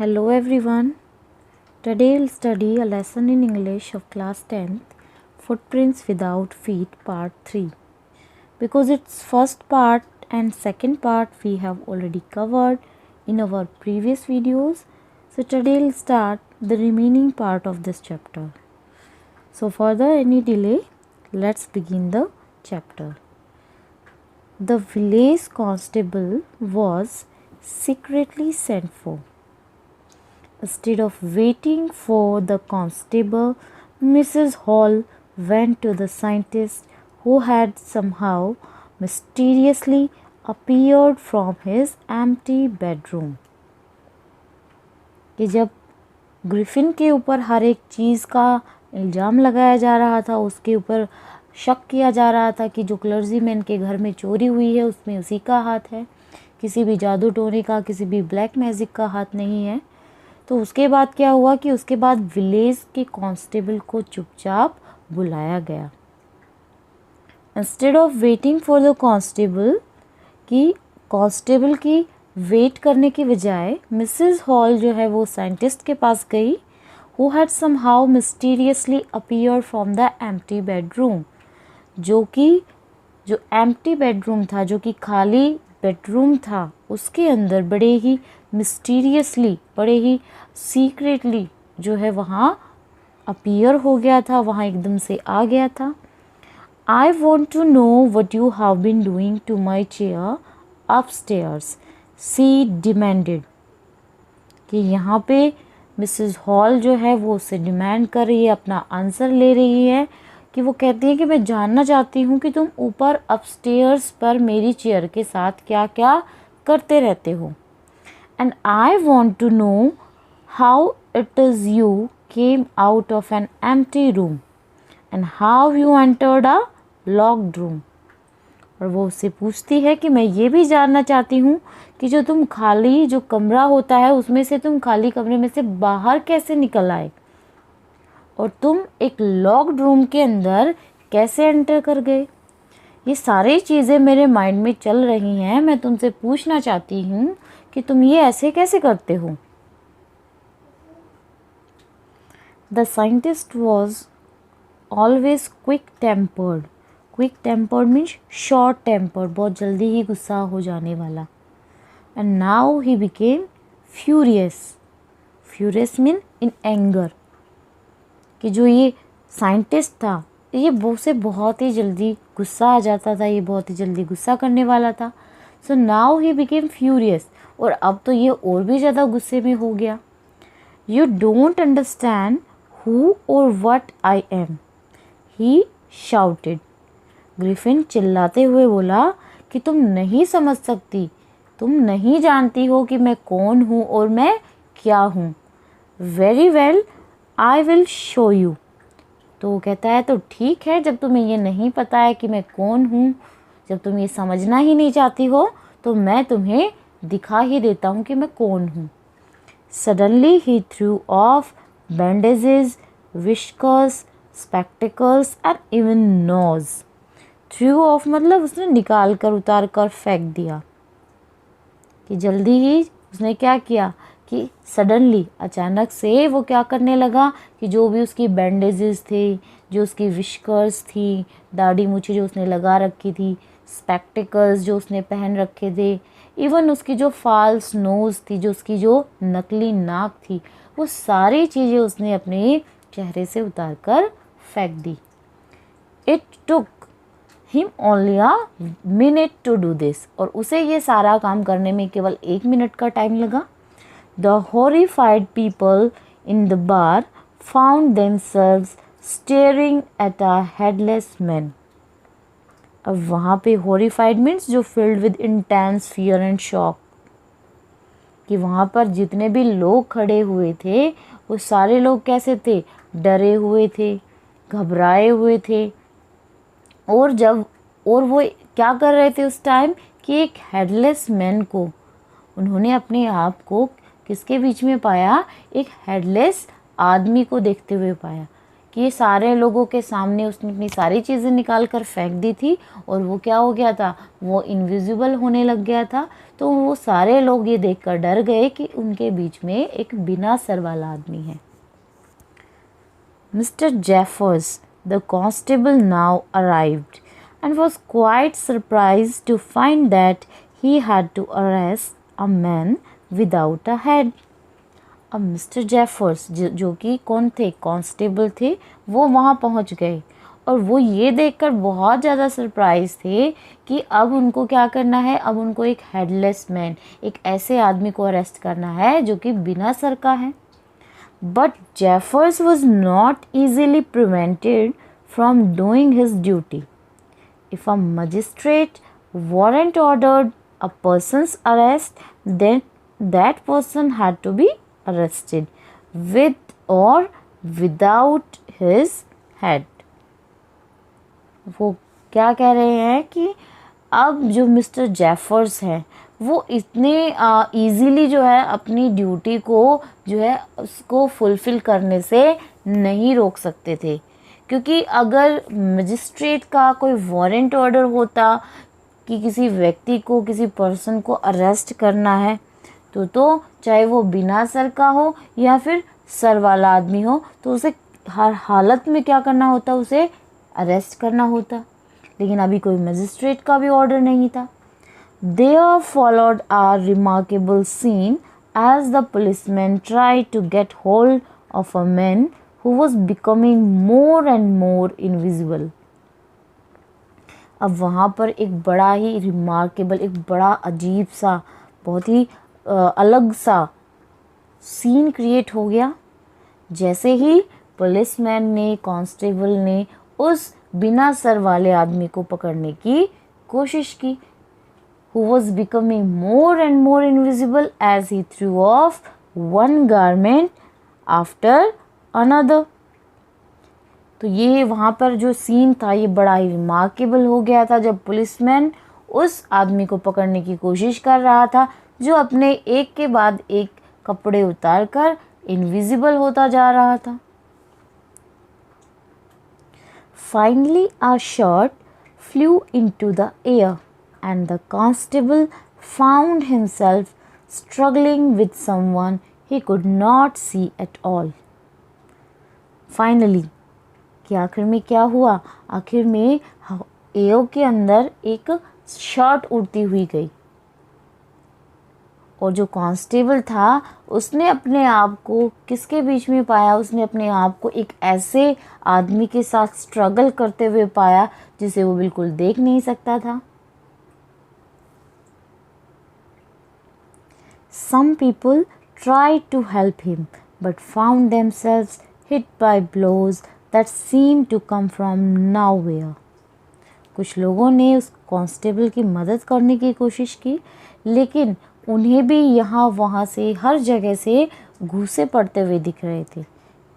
Hello everyone. Today we'll study a lesson in English of class 10th, Footprints Without Feet part 3. Because its first part and second part we have already covered in our previous videos. So today we'll start the remaining part of this chapter. So further any delay, let's begin the chapter. The village constable was secretly sent for. Instead of waiting for the constable, Mrs. Hall went to the scientist who had somehow mysteriously appeared from his empty bedroom. कि जब Griffin के ऊपर हर एक चीज़ का इल्ज़ाम लगाया जा रहा था, उसके ऊपर शक किया जा रहा था कि जो क्लर्जीमैन के घर में चोरी हुई है उसमें उसी का हाथ है, किसी भी जादू टोने का, किसी भी ब्लैक मैजिक का हाथ नहीं है। तो उसके बाद क्या हुआ कि उसके बाद विलेज के कांस्टेबल को चुपचाप बुलाया गया। Instead of waiting for the constable की वेट करने की बजाय मिसेस हॉल जो है वो साइंटिस्ट के पास गई, who had somehow mysteriously appear from the empty bedroom, जो एम्प्टी बेडरूम था, जो कि खाली बेडरूम था, उसके अंदर बड़े ही मिस्टीरियसली, बड़े ही सीक्रेटली जो है वहाँ अपीयर हो गया था, वहाँ एकदम से आ गया था। I want to know what you have been doing to my chair upstairs, she demanded. कि यहाँ पे मिसेस हॉल जो है वो उससे डिमांड कर रही है, अपना आंसर ले रही है, कि वो कहती है कि मैं जानना चाहती हूँ कि तुम ऊपर अपस्टेयर्स पर मेरी चेयर के साथ क्या क्या करते रहते हो। And I want to know how it is you came out of an empty room and how you entered a locked room. और वो उससे पूछती है कि मैं ये भी जानना चाहती हूँ कि जो कमरा होता है उसमें से तुम खाली कमरे में से बाहर कैसे निकल आए और तुम एक लॉक्ड रूम के अंदर कैसे एंटर कर गए। ये सारी चीज़ें मेरे माइंड में चल रही हैं, मैं तुमसे पूछना चाहती हूँ कि तुम ये ऐसे कैसे करते हो। The scientist was always quick tempered means short tempered, बहुत जल्दी ही गुस्सा हो जाने वाला। And now he became furious mean in anger, कि जो ये साइंटिस्ट था ये उसे बहुत ही जल्दी गुस्सा आ जाता था, ये बहुत ही जल्दी गुस्सा करने वाला था। So now he became furious, और अब तो ये और भी ज़्यादा गुस्से में हो गया। यू डोंट अंडरस्टैंड हु और what I am, he shouted. Griffin चिल्लाते हुए बोला कि तुम नहीं समझ सकती, तुम नहीं जानती हो कि मैं कौन हूँ और मैं क्या हूँ। Very well, I will show you. तो वो कहता है तो ठीक है, जब तुम्हें ये नहीं पता है कि मैं कौन हूँ, जब तुम ये समझना ही नहीं चाहती हो, तो मैं तुम्हें दिखा ही देता हूँ कि मैं कौन हूँ। सडनली ही threw off bandages, whiskers, spectacles and even nose. Threw off मतलब उसने निकाल कर, उतार कर फेंक दिया। कि जल्दी ही उसने क्या किया कि सडनली, अचानक से वो क्या करने लगा कि जो भी उसकी बैंडेजेस थे, जो उसकी विस्कर्स थी, दाढ़ी मूछें जो उसने लगा रखी थी, स्पेक्टिकल्स जो उसने पहन रखे थे, इवन उसकी जो फॉल्स नोज़ थी, जो उसकी जो नकली नाक थी, वो सारी चीज़ें उसने अपने चेहरे से उतार कर फेंक दी। It took him only a minute to do this, और उसे ये सारा काम करने में केवल 1 मिनट का टाइम लगा। The horrified people in the bar found themselves staring at a headless man. अब वहाँ पे हॉरिफाइड मीन्स जो filled with intense fear and shock, कि वहाँ पर जितने भी लोग खड़े हुए थे वो सारे लोग कैसे थे, डरे हुए थे, घबराए हुए थे। और वो क्या कर रहे थे उस टाइम कि एक हेडलेस मैन को उन्होंने अपने आप को किसके बीच में पाया, एक हेडलेस आदमी को देखते हुए पाया, कि सारे लोगों के सामने उसने अपनी सारी चीज़ें निकाल कर फेंक दी थी और वो क्या हो गया था, वो इनविजिबल होने लग गया था। तो वो सारे लोग ये देखकर डर गए कि उनके बीच में एक बिना सर वाला आदमी है। Mr. Jeffers, the constable, now arrived and was quite surprised to find that he had to arrest a man without a head. अब मिस्टर जेफर्स जो कि कौन थे, कांस्टेबल थे, वो वहाँ पहुँच गए और वो ये देखकर बहुत ज़्यादा सरप्राइज थे कि अब उनको क्या करना है, अब उनको एक हेडलेस मैन, एक ऐसे आदमी को अरेस्ट करना है जो कि बिना सर का है। But Jeffers was not easily prevented from doing his duty. If a magistrate warrant ordered a person's arrest, then that person had to be arrested with or without his head. वो क्या कह रहे हैं कि अब जो मिस्टर जेफर्स हैं वो इतने इजीली जो है अपनी ड्यूटी को जो है उसको फुलफ़िल करने से नहीं रोक सकते थे, क्योंकि अगर मजिस्ट्रेट का कोई वारंट ऑर्डर होता कि किसी व्यक्ति को, किसी पर्सन को अरेस्ट करना है तो चाहे वो बिना सर का हो या फिर सर वाला आदमी हो, तो उसे हर हालत में क्या करना होता, उसे अरेस्ट करना होता। लेकिन अभी कोई मजिस्ट्रेट का भी ऑर्डर नहीं था। There followed a remarkable scene as the policeman tried to get hold of a man who was becoming more and more invisible. अब वहाँ पर एक बड़ा ही रिमार्केबल, एक बड़ा अजीब सा, बहुत ही अलग सा सीन क्रिएट हो गया। जैसे ही पुलिसमैन ने, कांस्टेबल ने उस बिना सर वाले आदमी को पकड़ने की कोशिश की, who was becoming more and more invisible as he threw off one garment after another. तो ये वहाँ पर जो सीन था ये बड़ा ही रिमार्केबल हो गया था जब पुलिसमैन उस आदमी को पकड़ने की कोशिश कर रहा था जो अपने एक के बाद एक कपड़े उतार कर इनविजिबल होता जा रहा था। Finally a shot flew into the air and the constable found himself struggling with someone he could not see at all. Finally, कि आखिर में क्या हुआ, आखिर में एयर के अंदर एक शॉट उड़ती हुई गई और जो कांस्टेबल था उसने अपने आप को किसके बीच में पाया, उसने अपने आप को एक ऐसे आदमी के साथ स्ट्रगल करते हुए पाया जिसे वो बिल्कुल देख नहीं सकता था। Some people tried to help him but found themselves hit by blows that seemed to come from nowhere. कुछ लोगों ने उस कांस्टेबल की मदद करने की कोशिश की, लेकिन उन्हें भी यहाँ वहाँ से हर जगह से घूंसे पड़ते हुए दिख रहे थे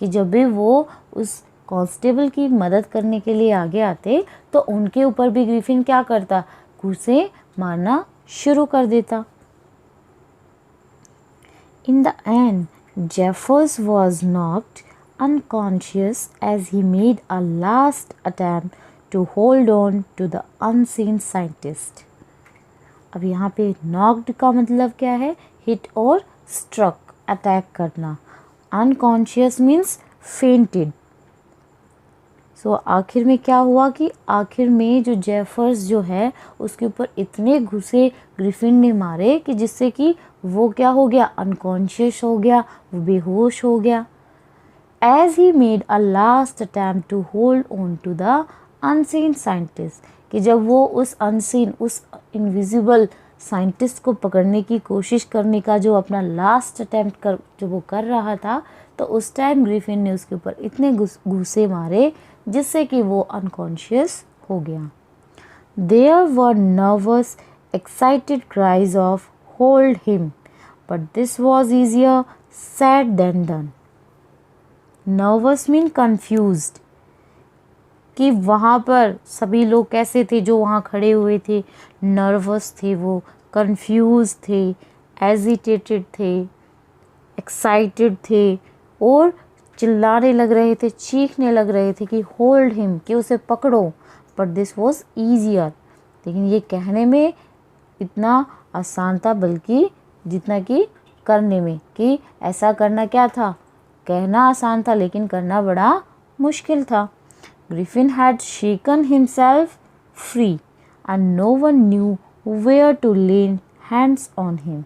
कि जब भी वो उस कांस्टेबल की मदद करने के लिए आगे आते तो उनके ऊपर भी ग्रिफिन क्या करता, घूंसे मारना शुरू कर देता। In the end, Jeffers was knocked unconscious as he made a last attempt to hold on to the unseen scientist. अब यहाँ पे knocked का मतलब क्या है, hit और struck, अटैक करना। unconscious means fainted. सो आखिर में क्या हुआ कि आखिर में जो जेफर्स जो है उसके ऊपर इतने घुसे ग्रिफिन ने मारे कि जिससे कि वो क्या हो गया, अनकॉन्शियस हो गया, वो बेहोश हो गया। As he made a last attempt to hold on to the unseen scientist, कि जब वो उस अनसीन, उस इनविजिबल साइंटिस्ट को पकड़ने की कोशिश करने का जो अपना लास्ट अटैम्प्ट जो वो कर रहा था, तो उस टाइम ग्रिफिन ने उसके ऊपर इतने घूसे मारे जिससे कि वो अनकॉन्शियस हो गया। There were nervous excited cries of hold him, but this was easier said than done. Nervous mean confused, कि वहाँ पर सभी लोग कैसे थे जो वहाँ खड़े हुए थे, नर्वस थे, वो कंफ्यूज थे, एजिटेटेड थे, एक्साइटेड थे और चिल्लाने लग रहे थे, चीखने लग रहे थे कि होल्ड हिम, कि उसे पकड़ो, बट दिस वॉज ईजियर, लेकिन ये कहने में इतना आसान था बल्कि जितना कि करने में, कि ऐसा करना क्या था, कहना आसान था लेकिन करना बड़ा मुश्किल था। Griffin had shaken himself free and no one knew where to lay hands on him.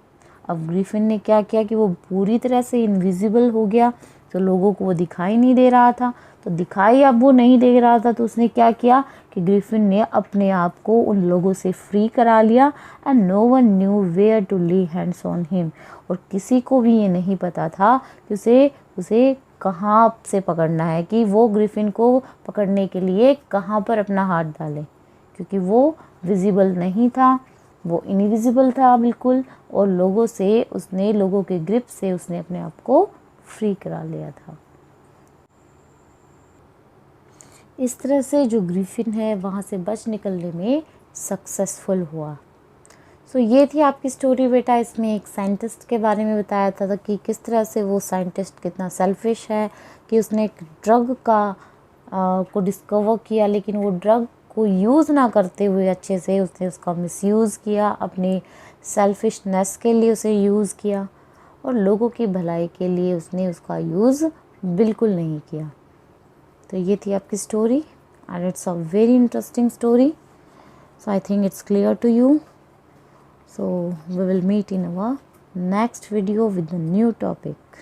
अब ग्रिफिन ने क्या किया कि वो पूरी तरह से इनविजिबल हो गया, तो लोगों को वो दिखाई नहीं दे रहा था, तो दिखाई अब वो नहीं दे रहा था, तो उसने क्या किया कि ग्रिफिन ने अपने आप को उन लोगों से फ्री करा लिया। And no one knew where to lay hands on him, और किसी को भी ये नहीं पता था कि उसे कहाँ से पकड़ना है, कि वो ग्रिफिन को पकड़ने के लिए कहाँ पर अपना हाथ डाले, क्योंकि वो विजिबल नहीं था, वो इनविजिबल था बिल्कुल, और लोगों के ग्रिप से उसने अपने आप को फ्री करा लिया था। इस तरह से जो ग्रिफिन है वहाँ से बच निकलने में सक्सेसफुल हुआ। सो ये थी आपकी स्टोरी बेटा। इसमें एक साइंटिस्ट के बारे में बताया था कि किस तरह से वो साइंटिस्ट कितना सेल्फिश है, कि उसने एक ड्रग को डिस्कवर किया, लेकिन वो ड्रग को यूज़ ना करते हुए अच्छे से उसने उसका मिसयूज़ किया, अपने सेल्फिशनेस के लिए उसे यूज़ किया, और लोगों की भलाई के लिए उसने उसका यूज़ बिल्कुल नहीं किया। तो ये थी आपकी story and it's a very interesting story. So I think it's clear to you. So we will meet in our next video with a new topic.